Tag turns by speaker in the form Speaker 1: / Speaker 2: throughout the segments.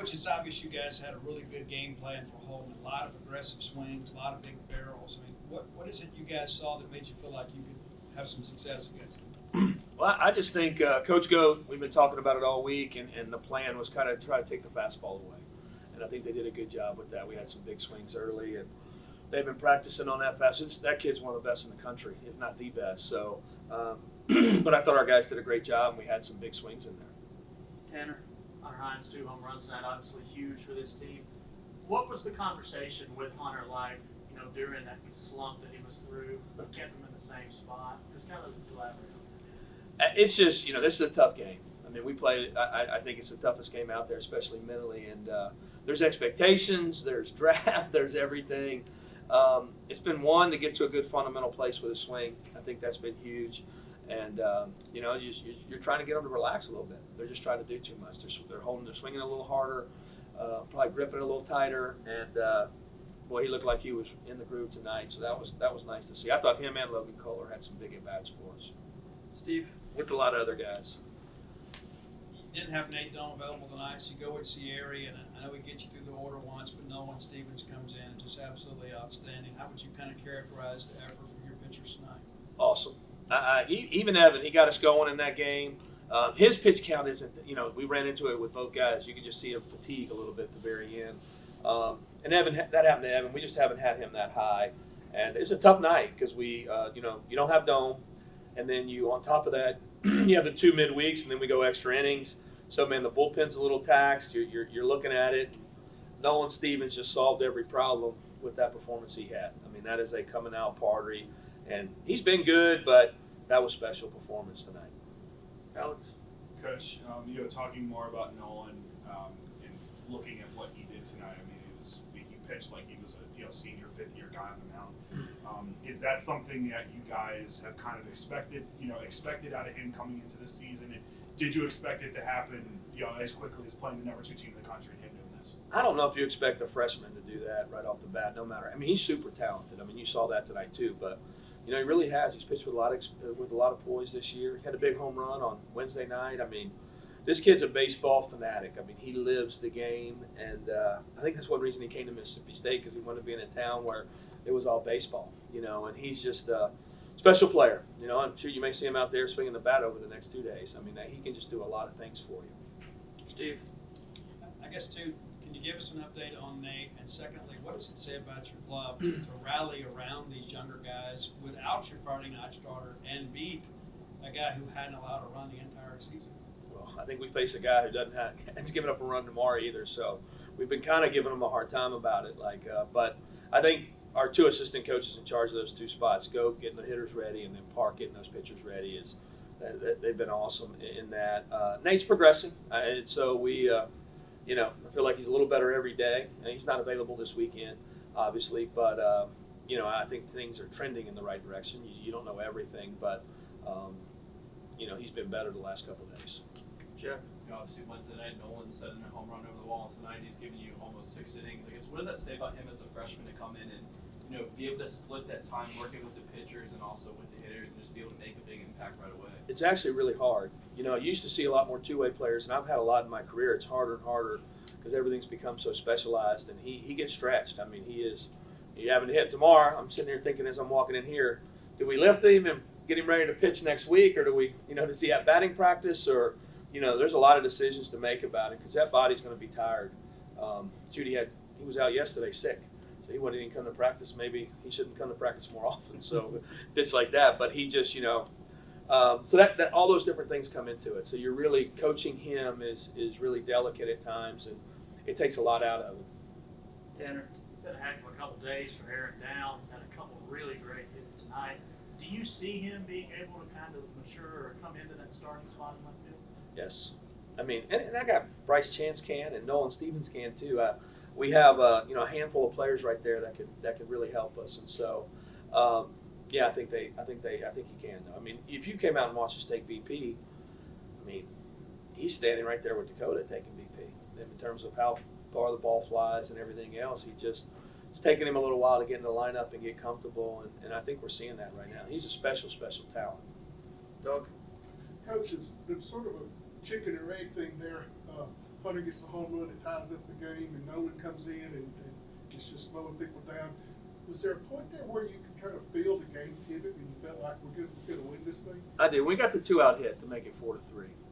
Speaker 1: Coach, it's obvious you guys had a really good game plan for Holden. A lot of aggressive swings, a lot of big barrels. I mean, what is it you guys saw that made you feel like you could have some success against them?
Speaker 2: Well, I just think Coach Goat, we've been talking about it all week, and the plan was kind of try to take the fastball away. And I think they did a good job with that. We had some big swings early, and they've been practicing on that fastball. That kid's one of the best in the country, if not the best. So, but I thought our guys did a great job, and we had some big swings in there.
Speaker 3: Tanner, Hunter Hines, 2 home runs tonight, obviously huge for this team. What was the conversation with Hunter like, during that slump that he was through, kept him in the same spot? Just kind of elaborate on that.
Speaker 2: It's just, this is a tough game. I mean, we played, I think it's the toughest game out there, especially mentally. And there's expectations, there's draft, there's everything. It's been one to get to a good fundamental place with a swing. I think that's been huge. And, you're trying to get them to relax a little bit. They're just trying to do too much. They're swinging a little harder, probably gripping a little tighter. And, boy, he looked like he was in the groove tonight. So that was nice to see. I thought him and Logan Kohler had some big at-bats for us.
Speaker 3: Steve?
Speaker 2: With a lot of other guys.
Speaker 1: You didn't have Nate Doan available tonight, so you go with Sierra, and I know we get you through the order once, but Nolan Stevens comes in, just absolutely outstanding. How would you kind of characterize the effort from your pitchers tonight?
Speaker 2: Awesome. Even Evan, he got us going in that game. His pitch count isn't, we ran into it with both guys. You could just see him fatigue a little bit at the very end. And Evan, that happened to Evan. We just haven't had him that high. And it's a tough night because we, you don't have Dome. And then on top of that, you have the 2 midweeks, and then we go extra innings. So, man, the bullpen's a little taxed. You're looking at it. Nolan Stevens just solved every problem with that performance he had. I mean, that is a coming out party. And he's been good, but that was special performance tonight.
Speaker 3: Alex?
Speaker 4: Coach, talking more about Nolan and looking at what he did tonight, I mean, he pitched like he was a senior 5th-year guy on the mound. Is that something that you guys have kind of expected out of him coming into this season? And did you expect it to happen, as quickly as playing the number 2 team in the country and him doing this?
Speaker 2: I don't know if you expect a freshman to do that right off the bat, no matter. I mean, he's super talented. I mean, you saw that tonight too, but he really has. He's pitched with a lot of poise this year. He had a big home run on Wednesday night. I mean, this kid's a baseball fanatic. I mean, he lives the game, and I think that's one reason he came to Mississippi State, because he wanted to be in a town where it was all baseball, and he's just a special player. I'm sure you may see him out there swinging the bat over the next 2 days. I mean, he can just do a lot of things for you.
Speaker 3: Steve?
Speaker 1: I guess, too, can you give us an update on Nate? And secondly, what does it say about your club to rally around these younger guys without your Friday night starter and beat a guy who hadn't allowed a run the entire season?
Speaker 2: Well, I think we face a guy who hasn't given up a run tomorrow either, so we've been kind of giving him a hard time about it. But I think our 2 assistant coaches in charge of those 2 spots, Go getting the hitters ready, and then Park getting those pitchers ready, they've been awesome in that. Nate's progressing, and so we, I feel like he's a little better every day. And he's not available this weekend, obviously, but I think things are trending in the right direction. You don't know everything, but he's been better the last couple of days.
Speaker 3: Jeff?
Speaker 5: Obviously Wednesday night, Nolan's setting a home run over the wall, and tonight he's giving you almost 6 innings. I guess, what does that say about him as a freshman to come in and be able to split that time working with the pitchers and also with the hitters and just be able to make a big impact right away?
Speaker 2: It's actually really hard. I used to see a lot more 2-way players, and I've had a lot in my career. It's harder and harder because everything's become so specialized, and he gets stretched. I mean, you having to hit tomorrow. I'm sitting here thinking as I'm walking in here, do we lift him and get him ready to pitch next week, or do we, does he have batting practice, or there's a lot of decisions to make about it because that body's going to be tired. Judy he was out yesterday sick, so he wouldn't even come to practice. Maybe he shouldn't come to practice more often. So bits like that, but he just so that all those different things come into it. So you're really coaching him is really delicate at times, and it takes a lot out of him.
Speaker 3: Tanner? Been a heck of a couple days for Aaron Downs. Had a couple really great hits tonight. Do you see him being able to kind of mature or come into that starting spot in left field?
Speaker 2: Yes. I mean, and I got Bryce Chance can, and Nolan Stevens can too. We have a handful of players right there that could really help us, and so I think he can. Though. I mean, if you came out and watched us take BP, I mean, he's standing right there with Dakota taking BP. In terms of how far the ball flies and everything else, it's taken him a little while to get in the lineup and get comfortable, and I think we're seeing that right now. He's a special talent.
Speaker 3: Doug?
Speaker 6: Coach, there's sort of a chicken or egg thing there. Hunter gets a home run that ties up the game, and Nolan comes in and it's just mowing people down. Was there a point there where you could kind of feel the game pivot and you felt like we're going to win this thing?
Speaker 2: I did. We got the 2-out hit to make it 4-3.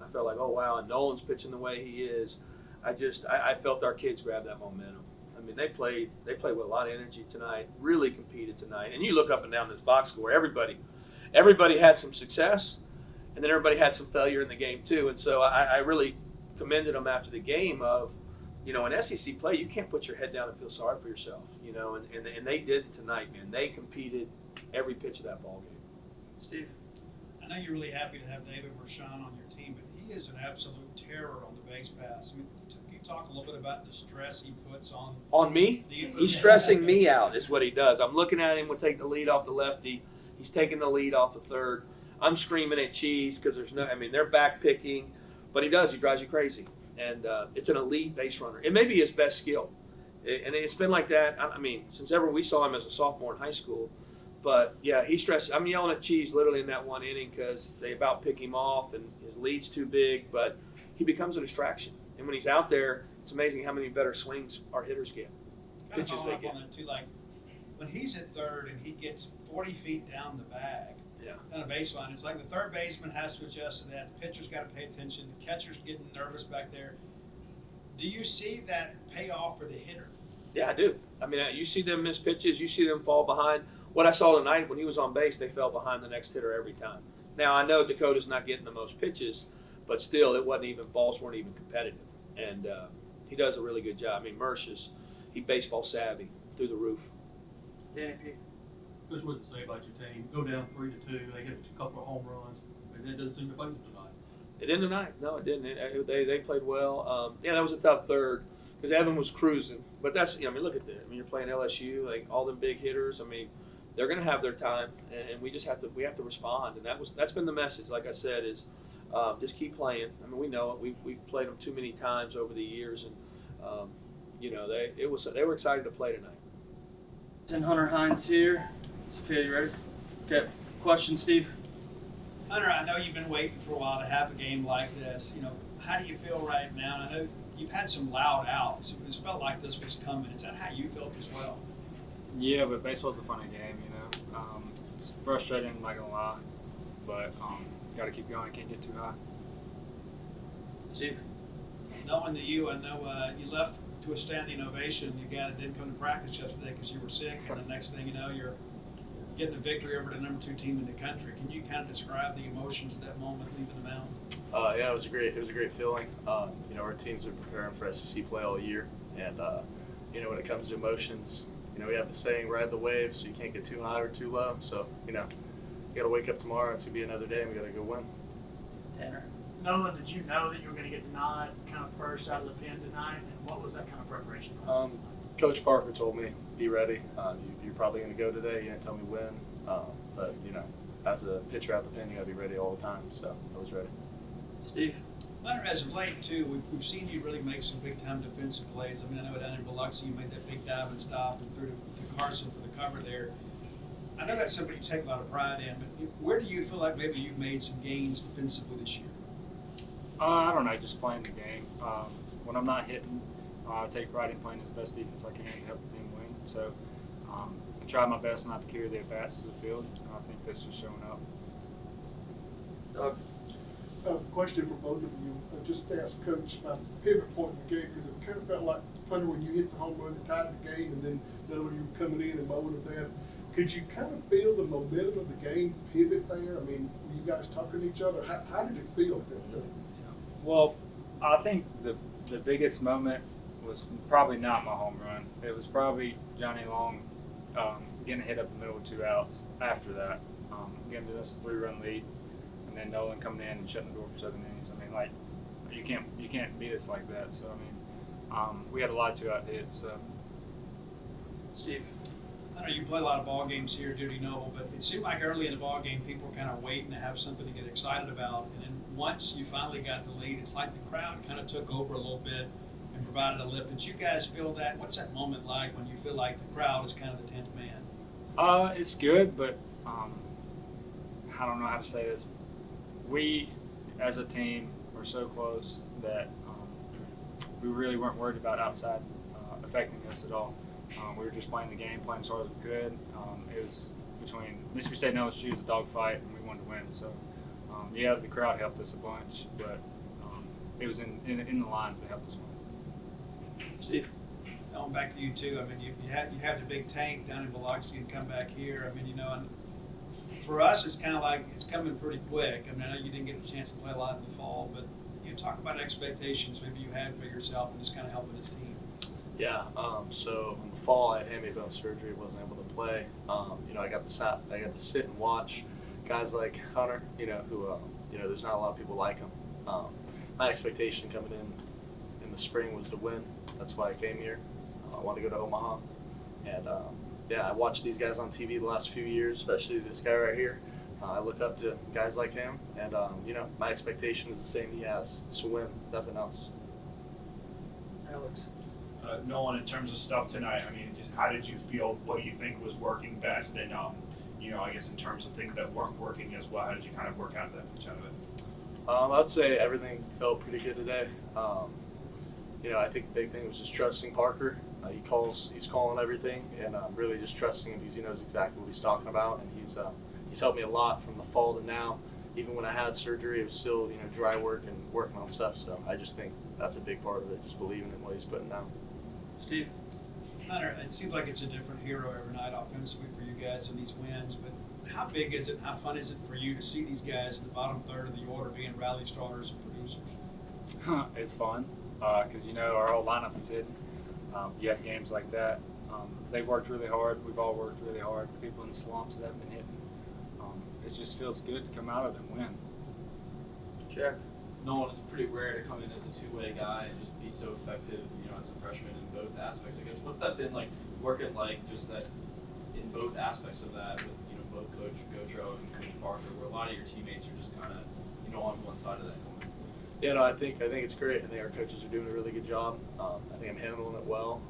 Speaker 2: I felt like, oh wow, and Nolan's pitching the way he is. I felt our kids grab that momentum. I mean, they played with a lot of energy tonight. Really competed tonight. And you look up and down this box score, everybody had some success, and then everybody had some failure in the game too. And so I really commended them after the game of, you know, in SEC play, you can't put your head down and feel sorry for yourself, you know, and they did tonight, man. They competed every pitch of that ball game.
Speaker 3: Steve?
Speaker 1: I know you're really happy to have David Rashawn on your team, but he is an absolute terror on the base pass. I mean, can you talk a little bit about the stress he puts on
Speaker 2: Me? He's stressing me out is what he does. I'm looking at him, we'll take the lead off the lefty. He's taking the lead off the third. I'm screaming at Cheese because they're back picking, but he drives you crazy. And it's an elite base runner. It may be his best skill. And it's been like that, I mean, since ever we saw him as a sophomore in high school. But, yeah, he's stressed. I'm yelling at Cheese literally in that one inning because they about pick him off and his lead's too big. But he becomes a distraction. And when he's out there, it's amazing how many better swings our hitters get.
Speaker 1: kind of
Speaker 2: Pitches
Speaker 1: follow
Speaker 2: they
Speaker 1: up
Speaker 2: get.
Speaker 1: on that too, like when he's at third and he gets 40 feet down the bag,
Speaker 2: Yeah.
Speaker 1: on a baseline, it's like the third baseman has to adjust to that. The pitcher's got to pay attention. The catcher's getting nervous back there. Do you see that payoff for the hitter?
Speaker 2: Yeah, I do. I mean, you see them miss pitches. You see them fall behind. What I saw tonight when he was on base, they fell behind the next hitter every time. Now, I know Dakota's not getting the most pitches, but still, balls weren't even competitive. And he does a really good job. I mean, he baseball savvy through the roof.
Speaker 3: Danny P.
Speaker 7: Coach, what does it say about your team? Go down 3-2. They hit a couple of home runs, and that doesn't seem to phase them tonight.
Speaker 2: It didn't tonight. No, it didn't. They played well. Yeah, that was a tough third because Evan was cruising. But that's, I mean, look at that. I mean, you're playing LSU, like all them big hitters. I mean, they're going to have their time, and we just have to respond. And that's been the message. Like I said, is just keep playing. I mean, we know it. We've played them too many times over the years, and they were excited to play tonight.
Speaker 8: And Hunter Hines here. Sophia, you ready? Okay. Question, Steve?
Speaker 1: Hunter, I know you've been waiting for a while to have a game like this. You know, how do you feel right now? I know you've had some loud outs. It felt like this was coming. Is that how you felt as well?
Speaker 9: Yeah, but baseball's a funny game, you know. It's frustrating, I'm not gonna lie, but gotta keep going. Can't get too high.
Speaker 8: Steve?
Speaker 1: Knowing that I know you left to a standing ovation. You got it, didn't come to practice yesterday because you were sick, and the next thing you know, you're getting a victory over the number 2 team in the country. Can you kind of describe the emotions at that moment leaving the mound?
Speaker 10: Yeah, it was a great feeling. Our team's been preparing for SEC play all year, and when it comes to emotions, we have the saying, ride the wave, so you can't get too high or too low. So, you got to wake up tomorrow. It's going to be another day, and we got to go win.
Speaker 8: Tanner?
Speaker 3: Nolan, did you know that you were going to get the nod kind of first out of the pen tonight? And what was that kind of preparation process?
Speaker 10: Coach Parker told me, be ready. You're probably going to go today. He didn't tell me when. But, as a pitcher out the pen, you got to be ready all the time. So I was ready.
Speaker 8: Steve?
Speaker 1: Hunter, as of late, too, we've seen you really make some big-time defensive plays. I mean, I know down in Biloxi you made that big dive and stop and threw to Carson for the cover there. I know that's something you take a lot of pride in, but where do you feel like maybe you've made some gains defensively this year?
Speaker 9: I don't know, just playing the game. When I'm not hitting, I take pride in playing as best defense I can to help the team win. So I try my best not to carry the at-bats to the field, and I think that's just showing up.
Speaker 8: Doug?
Speaker 6: Question for both of you. Just ask Coach about the pivot point in the game, because it kind of felt like, Hunter, when you hit the home run that tied the game, and then when you were coming in and mowing it down, could you kind of feel the momentum of the game pivot there? I mean, were you guys talking to each other? How did it feel at that time?
Speaker 9: Well, I think the biggest moment was probably not my home run. It was probably Johnny Long getting a hit up the middle with 2 outs after that, getting to us a 3-run lead, and then Nolan coming in and shutting the door for 7 innings. I mean, like, you can't beat us like that. So I mean, we had a lot of 2-out hits. So.
Speaker 8: Steve?
Speaker 1: I know you play a lot of ball games here at Duty Noble, but it seemed like early in the ball game people were kind of waiting to have something to get excited about. And then once you finally got the lead, it's like the crowd kind of took over a little bit and provided a lift. Did you guys feel that? What's that moment like when you feel like the crowd is kind of the 10th man?
Speaker 9: It's good, but I don't know how to say this. We, as a team, are so close that we really weren't worried about outside affecting us at all. We were just playing the game, playing as hard as we could. It was between Mississippi State and LSU was a dogfight, and we wanted to win. So, yeah, the crowd helped us a bunch, but it was in the lines that helped us win.
Speaker 2: Steve.
Speaker 1: Going back to you too. I mean, you have the big tank down in Biloxi and come back here. I mean, you know, and for us, it's kind of like it's coming pretty quick. I mean, I know you didn't get a chance to play a lot in the fall, but you know, talk about expectations maybe you had for yourself and just kind of helping this team.
Speaker 10: Yeah. So in the fall, I had hamate bone surgery. Wasn't able to play. You know, I got to sit and watch guys like Hunter. You know, who you know, there's not a lot of people like him. My expectation coming in the spring was to win. That's why I came here. I wanted to go to Omaha, and yeah, I watched these guys on TV the last few years, especially this guy right here. I look up to guys like him, and you know, my expectation is the same he has. It's to win, nothing else.
Speaker 8: Alex.
Speaker 4: Nolan, in terms of stuff tonight, I mean, just how did you feel? What do you think was working best? And you know, I guess in terms of things that weren't working as well, how did you kind of work out that much out of it?
Speaker 10: I'd say everything felt pretty good today. You know, I think the big thing was just trusting Parker. He's calling everything, and really just trusting him because he knows exactly what he's talking about, and he's helped me a lot from the fall to now. Even when I had surgery, it was still, you know, dry work and working on stuff. So I just think that's a big part of it, just believing in what he's putting down.
Speaker 8: Steve.
Speaker 1: Hunter, it seems like it's a different hero every night offensively for you guys in these wins, but how big is it, how fun is it for you to see these guys in the bottom third of the order being rally starters and producers?
Speaker 9: It's fun because, you know, our whole lineup is hidden. You have games like that. They've worked really hard. We've all worked really hard. People in slumps that have been hitting. It just feels good to come out of it and win.
Speaker 8: Jack.
Speaker 5: Nolan, it's pretty rare to come in as a two-way guy and just be so effective, you know, as a freshman in both aspects. I guess, what's that been like working like just that in both aspects of that with, you know, both Coach Gotro and Coach Parker, where a lot of your teammates are just kind of, you know, on one side of that coin?
Speaker 10: Yeah, no, I think it's great. I think our coaches are doing a really good job. I think I'm handling it well.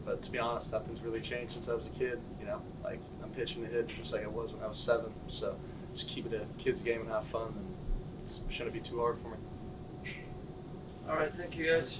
Speaker 10: But to be honest, nothing's really changed since I was a kid. You know, like I'm pitching to hit just like I was when I was 7. So just keep it a kid's game and have fun, and it shouldn't be too hard for me.
Speaker 8: All right, thank you guys.